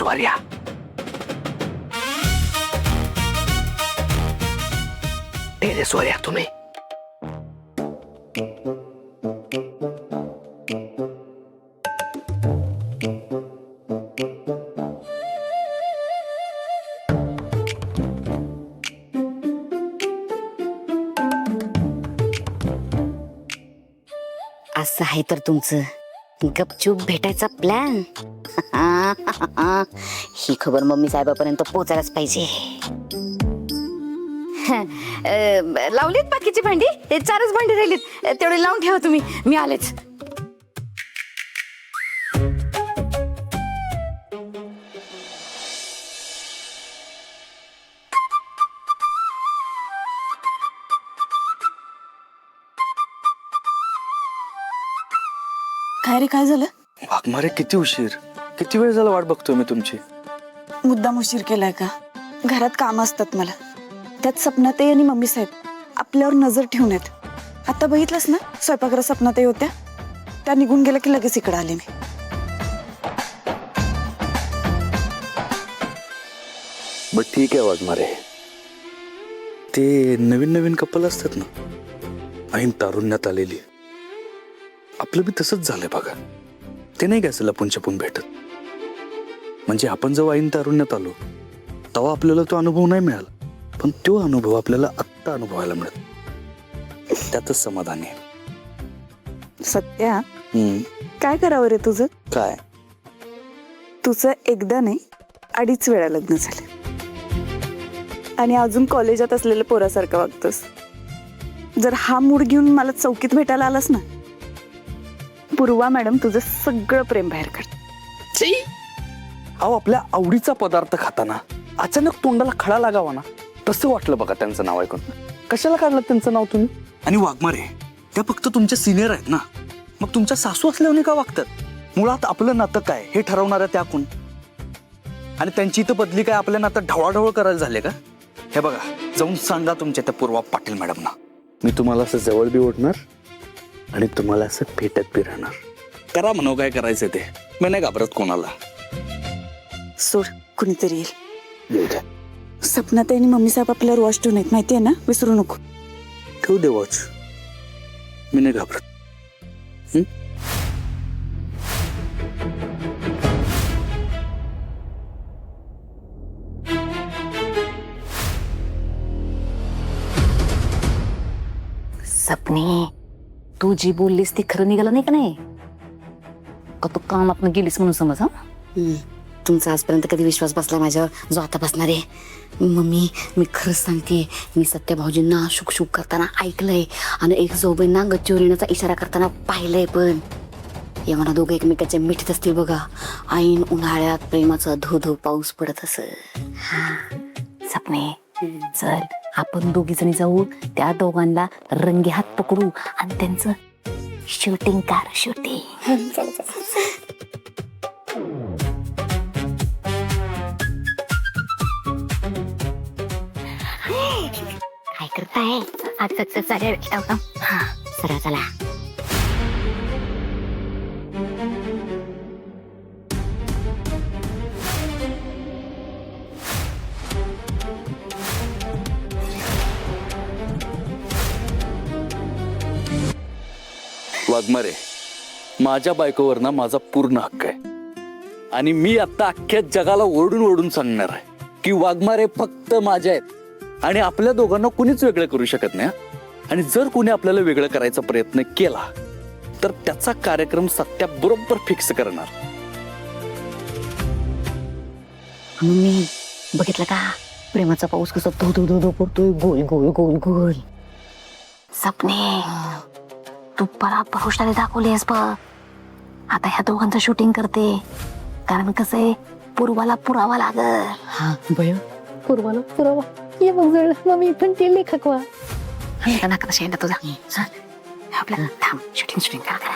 स्वाऱ्या. टेरेसवर या तुम्ही. असं आहे तर तुमचं गपचूप भेटायचा प्लॅन. ही खबर मम्मी साहेबापर्यंत पोहोचायलाच पाहिजे. लावलीत बाकीची भांडी? 4च भांडी राहिलीत, तेवढे लावून ठेवा तुम्ही, मी आलेच. काय रे, काय झालं? वाघमारे किती उशीर, किती वेळ झाला वाट बघतोय मी तुमची. मुद्दाम उशीर केलाय का? घरात काम असतात मला, त्यात सपनाताई आणि मम्मी साहेब आपल्यावर नजर ठेवून आहेत. आता बघितलंस ना, स्वयंपाकघरात सपनाताई होत्या, त्या निघून गेल्या की लगेच इकडे आले मी. बर ठीक आहे वाघमारे, ते नवीन नवीन कपल असतात ना, ऐन तारुण्यात आलेली, आपलं बी तसंच झालंय बघा. ते नाही काय लपून छपून भेटत. म्हणजे आपण जेव्हा ऐन तारुण्यात आलो तेव्हा आपल्याला तो अनुभव नाही मिळाला, पण तो अनुभव आपल्याला आत्ता अनुभवायला मिळत, त्यातच समाधान आहे. सत्या, काय करावं रे तुझं? काय? तुझं एकदा नाही 2.5 वेळा लग्न झालं आणि अजून कॉलेजात असलेल्या पोरासारखं वागतोस. जर हा मूड घेऊन मला चौकीत भेटायला आलास ना, पूर्वा मॅडम तुझं सगळं प्रेम बाहेर काढते. अहो, आपल्या आवडीचा पदार्थ खाताना अचानक तोंडाला खडा लागावा ना, तसं वाटलं बघा त्यांचं नाव ऐकून. कशाला काढलं त्यांचं नाव तुम्ही? आणि वाघमारे, त्या फक्त तुमच्या सिनियर आहेत ना, मग तुमच्या सासू असल्याने का वागतात? मुळात आपलं नातं काय हे ठरवणाऱ्या त्या कोण? आणि त्यांची इथं बदली काय आपल्या नातं ढवळाढवळ करायला झाले का? हे बघा, जाऊन सांगा तुमच्या त्या पूर्वा पाटील मॅडमना, मी तुम्हाला असं जवळ बी ओढणार आणि तुम्हाला असं भेटत बी राहणार. करा म्हणू काय करायचं ते, मी नाही घाबरत कोणाला. सोड, कुणीतरी येईल. सपनाताई आणि मम्मी साहेब आपल्यावर वॉच ठेवून आहेत, माहितीये ना, विसरू नको. ठेवू दे वॉच, मी नाही घाबरत. सपने, तू जी बोललीस ती खरं निघालं नाही का? नाही का तू कामात गेलीस म्हणून समज? तुमचा आजपर्यंत कधी विश्वास बसला माझ्यावर जो आता बसणार आहे? मम्मी, मी खरंच सांगते, मी सत्या भाऊजींना शुक करताना ऐकलंय आणि एक जोबींना गच्चीवर येण्याचा इशारा करताना पाहिलंय. पण येवना दोघं एकमेकाच्या मिठीत असतील बघा, ऐन उन्हाळ्यात प्रेमाचा धो धो पाऊस पडत असं. सपने, चल आपण दोघी जणी जाऊ, त्या दोघांना रंगे हात पकडू आणि त्यांचं शूटिंग कार शूटिंग. काय करताय? आज चला चला. वाघमारे, माझ्या बायकोवर ना माझा पूर्ण हक्क आहे आणि मी आता अख्ख्या जगाला ओरडून ओरडून सांगणार आहे की वाघमारे फक्त माझ्या आहेत आणि आपल्या दोघांना कुणीच वेगळं करू शकत नाही. आणि जर कुणी आपल्याला वेगळं करायचा प्रयत्न केला तर त्याचा कार्यक्रम सत्या बरोबर फिक्स करणार. मी बघितलं का प्रेमाचा पाऊस कसा धो धो धो धो पडतोय, गोल गोल गोल गोल. सपने, तू बराबर हुशारी दाखवलीस बघ. आता ह्या दोघांचं शूटिंग करते, कारण कसं आहे, पूर्वाला पुरावा लागल. हा बय, पूर्वाला पुरावा. ये मग जळ मम्मी पण ते लेखक वा. नका तशा तुझा आपल्याला थांब, शूटिंग करा.